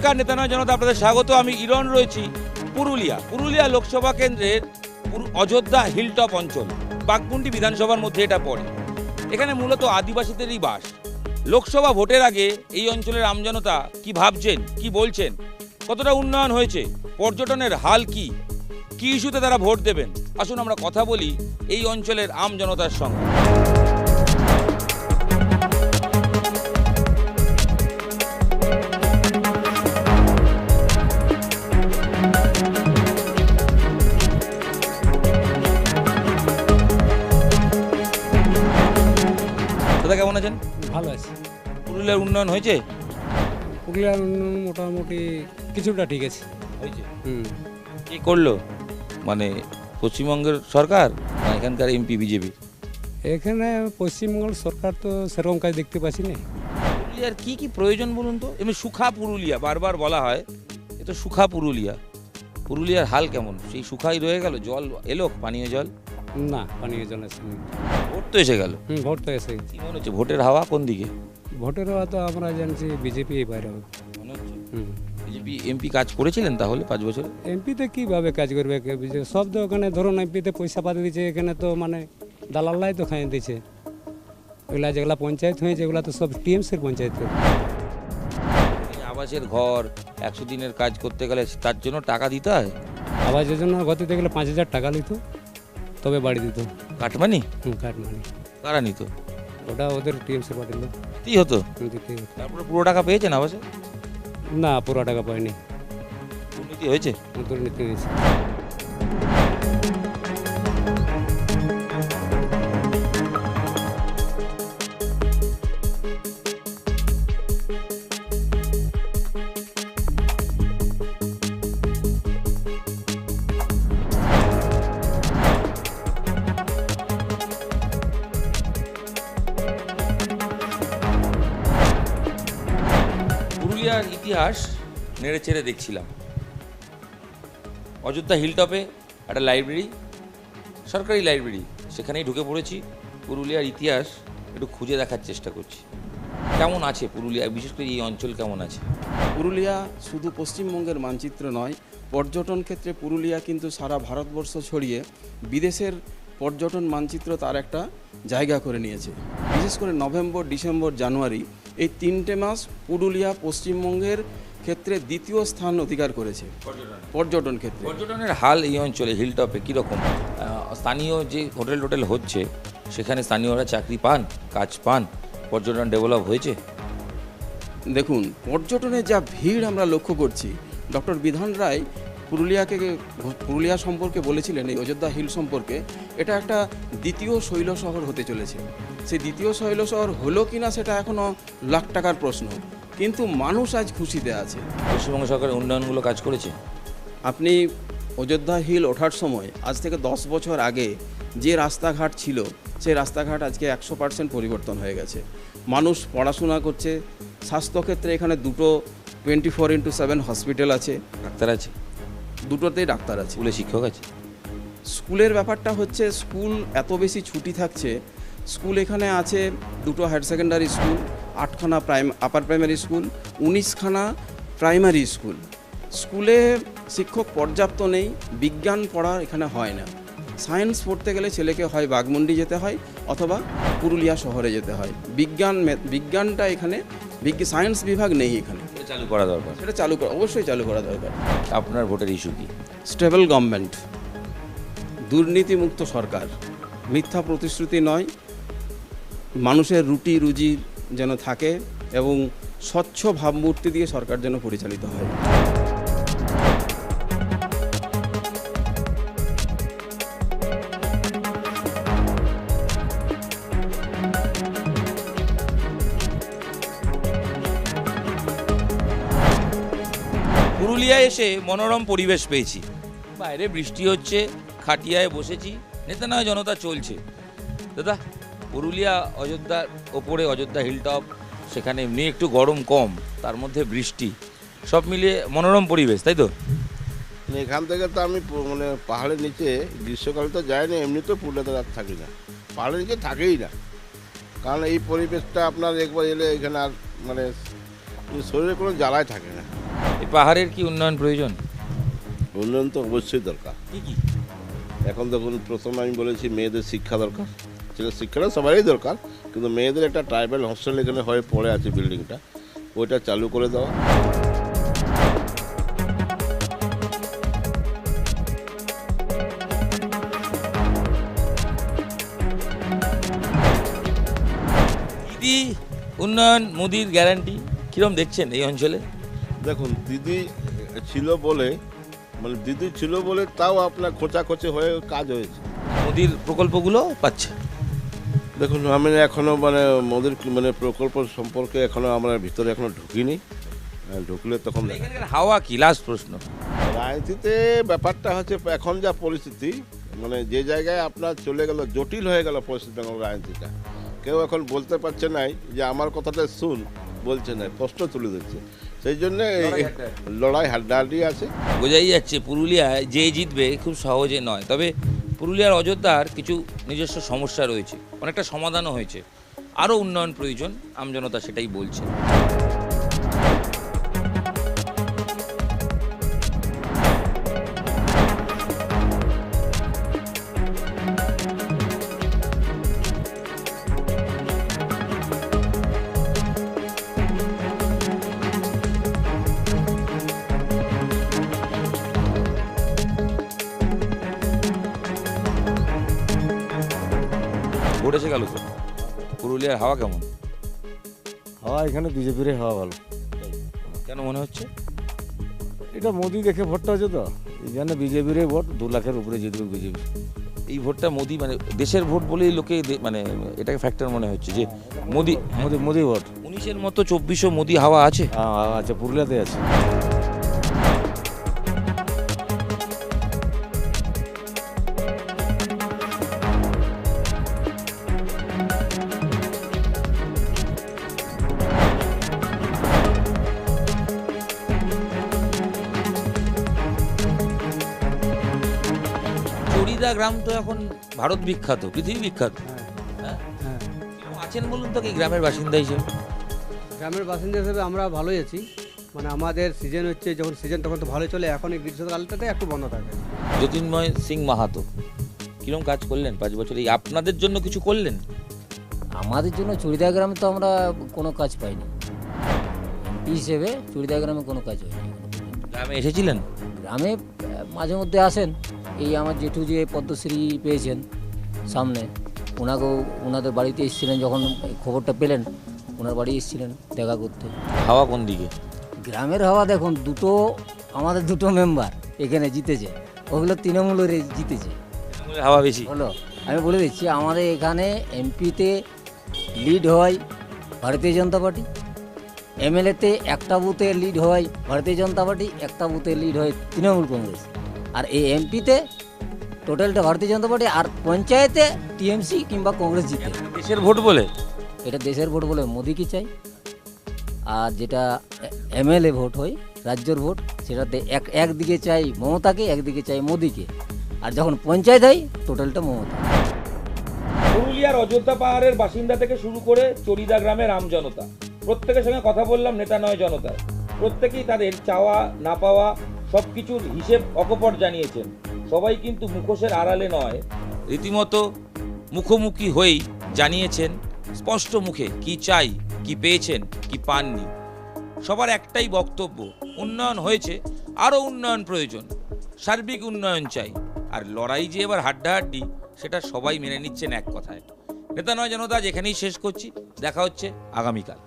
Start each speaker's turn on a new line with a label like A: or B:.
A: নমস্কার, নেতা নয় জনতা, আপনাদের স্বাগত। আমি ইরন রয়েছি পুরুলিয়া লোকসভা কেন্দ্রের অযোধ্যা হিলটপ অঞ্চল, বাঘমুন্ডি বিধানসভার মধ্যে এটা পড়ে। এখানে মূলত আদিবাসীদেরই বাস। লোকসভা ভোটের আগে এই অঞ্চলের আমজনতা কি ভাবছেন, কি বলছেন, কতটা উন্নয়ন হয়েছে, পর্যটনের হাল কি ইস্যুতে তারা ভোট দেবেন, আসুন আমরা কথা বলি এই অঞ্চলের আমজনতার সঙ্গে। দাদা কেমন আছেন?
B: ভালো আছে।
A: পুরুলিয়ার উন্নয়ন হয়েছে?
B: পুরুলিয়ার উন্নয়ন মোটামুটি কিছুটা ঠিক আছে।
A: হয়েছে। কি করলো, মানে পশ্চিমবঙ্গের সরকার না এখানকার এমপি বিজেপি?
B: এখানে পশ্চিমবঙ্গ সরকার তো সেরকম কাজ দেখতে পাচ্ছি না।
A: পুরুলিয়ার কি কি প্রয়োজন বলুন তো? এমনি সুখা পুরুলিয়া বারবার বলা হয়, এ তো সুখা পুরুলিয়ার হাল কেমন? সেই সুখাই রয়ে গেল? জল এলো, পানীয় জল?
B: না, পানীয় জল আসেনি।
A: ভোট তো এসে গেল।
B: ভোট তো এসে
A: কি মনে হচ্ছে ভোটের হাওয়া কোন দিকে?
B: ভোটের হওয়া তো আমরা জানছি বিজেপি বাইরে হবে।
A: মনে হচ্ছে বিজেপি এমপি কাজ করেছিলেন তাহলে 5 বছরে?
B: এমপিতে কীভাবে কাজ করবে? সব তো ওখানে ধরুন এমপিতে পয়সা পাতি দিচ্ছে, এখানে তো মানে দালাল্লাই তো খাইয়ে দিচ্ছে। ওইগুলা যেগুলা পঞ্চায়েত হয়েছে এগুলা তো সব টিএমসির পঞ্চায়েত।
A: আবাসের ঘর 100 দিনের কাজ করতে গেলে তার জন্য টাকা দিতে হয়।
B: আবাস যোজনার ঘর দিতে গেলে 5,000 টাকা নিত, তবে বাড়ি দিত।
A: কাটমানি?
B: কাটমানি।
A: কারা নিত?
B: ওটা ওদের টিএমসি পার্টির লোক।
A: কি হতো? তারপরে পুরো টাকা পেয়েছেন আবাসে?
B: না, পুরো টাকা পাইনি।
A: দুর্নীতি হয়েছে?
B: দুর্নীতি হয়েছে।
A: পুরুলিয়ার ইতিহাস নেড়ে চেড়ে দেখছিলাম। অযোধ্যা হিলটপে একটা লাইব্রেরি, সরকারি লাইব্রেরি, সেখানেই ঢুকে পড়েছি। পুরুলিয়ার ইতিহাস একটু খুঁজে দেখার চেষ্টা করছি। কেমন আছে পুরুলিয়া, বিশেষ করে এই অঞ্চল কেমন আছে?
C: পুরুলিয়া শুধু পশ্চিমবঙ্গের মানচিত্র নয়, পর্যটন ক্ষেত্রে পুরুলিয়া কিন্তু সারা ভারতবর্ষ ছড়িয়ে বিদেশের পর্যটন মানচিত্র তার একটা জায়গা করে নিয়েছে। বিশেষ করে নভেম্বর, ডিসেম্বর, জানুয়ারি এই 3টে মাস পুরুলিয়া পশ্চিমবঙ্গের ক্ষেত্রে দ্বিতীয় স্থান অধিকার করেছে পর্যটন ক্ষেত্রে।
A: পর্যটনের হাল এই অঞ্চলে হিলটপে কীরকম? স্থানীয় যে হোটেল হচ্ছে সেখানে স্থানীয়রা চাকরি পান, কাজ পান, পর্যটন ডেভেলপ হয়েছে?
C: দেখুন, পর্যটনের যা ভিড় আমরা লক্ষ্য করছি, ডক্টর বিধান রায় পুরুলিয়া সম্পর্কে বলেছিলেন, এই অযোধ্যা হিল সম্পর্কে, এটা একটা দ্বিতীয় শৈল শহর হতে চলেছে। সেই দ্বিতীয় শৈল শহর হলো কিনা সেটা এখনও লাখ টাকার প্রশ্ন, কিন্তু মানুষ আজ খুশিতে আছে।
A: পশ্চিমবঙ্গ সরকারের উন্নয়নগুলো কাজ করেছে।
C: আপনি অযোধ্যা হিল ওঠার সময় আজ থেকে 10 বছর আগে যে রাস্তাঘাট ছিল, সেই রাস্তাঘাট আজকে 100% পরিবর্তন হয়ে গেছে। মানুষ পড়াশোনা করছে, স্বাস্থ্যক্ষেত্রে এখানে 2টো 24x7 হসপিটাল আছে,
A: ডাক্তার আছে,
C: দুটোতেই ডাক্তার আছে,
A: স্কুলে শিক্ষক আছে।
C: স্কুলের ব্যাপারটা হচ্ছে, স্কুল এত বেশি ছুটি থাকছে, স্কুল এখানে আছে 2টো হায়ার সেকেন্ডারি স্কুল, 8খানা আপার প্রাইমারি স্কুল, 19খানা প্রাইমারি স্কুল। স্কুলে শিক্ষক পর্যাপ্ত নেই, বিজ্ঞান পড়া এখানে হয় না। সায়েন্স পড়তে গেলে ছেলেকে হয় বাঘমুন্ডি যেতে হয় অথবা পুরুলিয়া শহরে যেতে হয়। বিজ্ঞানটা এখানে সায়েন্স বিভাগ নেই এখানে।
A: চালু করা দরকার।
C: সেটা অবশ্যই চালু করা দরকার।
A: আপনার ভোটের ইস্যু কি?
C: স্টেবল গভর্নমেন্ট, দুর্নীতিমুক্ত সরকার, মিথ্যা প্রতিশ্রুতি নয়, মানুষের রুটি রুজি যেন থাকে এবং স্বচ্ছ ভাবমূর্তি দিয়ে সরকার যেন পরিচালিত হয়।
A: পুরুলিয়ায় এসে মনোরম পরিবেশ পেয়েছি। বাইরে বৃষ্টি হচ্ছে, খাটিয়ায় বসেছি, নেতা নয় জনতা চলছে। দাদা, পুরুলিয়া অযোধ্যার ওপরে অযোধ্যা হিলটপ, সেখানে এমনি একটু গরম কম, তার মধ্যে বৃষ্টি, সব মিলিয়ে মনোরম পরিবেশ, তাই তো?
D: এখান থেকে তো আমি পাহাড়ের নিচে গ্রীষ্মকালে তো যাই না, এমনি তো পুরুলিয়াতে রাত থাকি না, পাহাড়ের নিচে থাকেই না। কারণ এই পরিবেশটা আপনার একবার এলে এখানে আর শরীরে কোনো জ্বালাই থাকে না।
A: পাহাড়ের কি উন্নয়ন প্রয়োজন?
D: উন্নয়ন তো অবশ্যই দরকার।
A: কি কি?
D: এখন দেখুন, প্রথমে আমি বলেছি মেয়েদের শিক্ষা দরকার, সেটা শিক্ষাটা সবারই দরকার, কিন্তু মেয়েদের একটা ট্রাইবাল হস্টেল এখানে হয়ে পড়ে আছে বিল্ডিংটা, ওইটা চালু করে দেওয়া।
A: দিদি উন্নয়ন, মোদির গ্যারান্টি কিরম দেখছেন এই অঞ্চলে?
D: দেখুন, দিদি ছিল বলে তাও আপনার খোঁচাখোঁচি হয়ে কাজ হয়েছে।
A: মোদির প্রকল্পগুলো পাচ্ছে?
D: দেখুন, আমি এখনও মোদির প্রকল্প সম্পর্কে এখনও আমরা ভিতরে এখনও ঢুকিনি, ঢুকলে তখন দেখা
A: এখানকার হাওয়া কি? লাস্ট প্রশ্ন।
D: রাজনীতিতে ব্যাপারটা হচ্ছে এখন যা পরিস্থিতি, যে জায়গায় আপনার চলে গেল, জটিল হয়ে গেল পরিস্থিতি, রাজনীতিটা কেউ এখন বলতে পারছে নাই যে আমার কথাটা শুন, বলছে না, প্রশ্ন তুলে দিচ্ছে। সেই জন্য লড়াই হাড্ডাহাড্ডি আছে।
A: বোঝাই যাচ্ছে পুরুলিয়ায় যে জিতবে খুব সহজে নয়, তবে পুরুলিয়ার অযোধ্যার কিছু নিজস্ব সমস্যা রয়েছে, অনেকটা সমাধানও হয়েছে, আরও উন্নয়ন প্রয়োজন, আমজনতা সেটাই বলছে। ভোট এসে গেল তো, পুরুলিয়ার হাওয়া কেমন?
E: হাওয়া এখানে বিজেপির হাওয়া ভালো।
A: কেন মনে হচ্ছে?
E: এটা মোদি দেখে ভোটটা হচ্ছে তো, এই জন্য বিজেপির ভোট 2 লাখের উপরে জিতবে বিজেপি।
A: এই ভোটটা মোদি দেশের ভোট বলেই লোকে এটাকে ফ্যাক্টর মনে হচ্ছে যে মোদি
E: মোদি ভোট
A: 19-এর মতো 2400 মোদি হাওয়া আছে।
E: হ্যাঁ আছে, পুরুলিয়াতে আছে।
A: চড়িদা গ্রাম তো এখন ভারত বিখ্যাত, পৃথিবী বিখ্যাত। হ্যাঁ?
B: হ্যাঁ,
A: কেউ আছেন বলুন তো কি গ্রামের বাসিন্দা হিসেবে?
B: গ্রামের বাসিন্দা হিসেবে আমরা ভালোই আছি। আমাদের সিজন হচ্ছে, যখন সিজন তখন তো ভালোই চলে, এখন এই গ্রীষ্মকালটাতে একটু বন্ধ থাকে।
A: জ্যোতির্ময় সিং মাহাতো কিরম কাজ করলেন 5 বছরে? আপনাদের জন্য কিছু করলেন?
F: আমাদের জন্য চুড়িদা গ্রামে তো আমরা কোনো কাজ পাইনি, এমপি হিসেবে চুড়িদা গ্রামে কোনো কাজ হয়নি।
A: গ্রামে এসেছিলেন?
F: গ্রামে মাঝে মধ্যে আসেন, এই আমার জেঠু যে পদ্মশ্রী পেয়েছেন সামনে, ওনাদের বাড়িতে এসেছিলেন, যখন এই খবরটা পেলেন ওনার বাড়ি এসেছিলেন দেখা করতে।
A: হাওয়া কোন দিকে?
F: গ্রামের হাওয়া দেখুন, আমাদের দুটো মেম্বার এখানে জিতেছে, ওগুলো তৃণমূলের জিতেছে।
A: তৃণমূলের হাওয়া বেশি
F: হলো, আমি বলে দিচ্ছি, আমাদের এখানে এমপিতে লিড হয় ভারতীয় জনতা পার্টি, এমএলএতে একটা বুথে লিড হয় ভারতীয় জনতা পার্টি, একটা বুথে লিড হয় তৃণমূল কংগ্রেস, আর এই এমপিতে টোটালটা ভারতীয় জনতা পার্টি, আর পঞ্চায়েতে টিএমসি কিংবা কংগ্রেস জিতে।
A: দেশের ভোট বলে?
F: এটা দেশের ভোট বলে মোদিকে চাই, আর যেটা এমএলএ ভোট হয় রাজ্যের ভোট, সেটাতে একদিকে চাই মমতাকে, একদিকে চাই মোদিকে, আর যখন পঞ্চায়েত হয় টোটালটা মমতা।
A: পুরুলিয়ার অযোধ্যা পাহাড়ের বাসিন্দা থেকে শুরু করে চড়িদা গ্রামের আমজনতা, প্রত্যেকের সঙ্গে কথা বললাম, নেতা নয় জনতা। প্রত্যেকেই তাদের চাওয়া না পাওয়া সব কিছুর হিসেব অকপট জানিয়েছেন। সবাই কিন্তু মুখোশের আড়ালে নয়, রীতিমতো মুখোমুখি হয়েই জানিয়েছেন স্পষ্ট মুখে কি চাই, কি পেয়েছেন, কি পাননি। সবার একটাই বক্তব্য, উন্নয়ন হয়েছে, আরও উন্নয়ন প্রয়োজন, সার্বিক উন্নয়ন চাই। আর লড়াই যে এবার হাড্ডাহাড্ডি, সেটা সবাই মেনে নিচ্ছেন এক কথায়। নেতা নয় জনতা আজ এখানেই শেষ করছি, দেখা হচ্ছে আগামীকাল।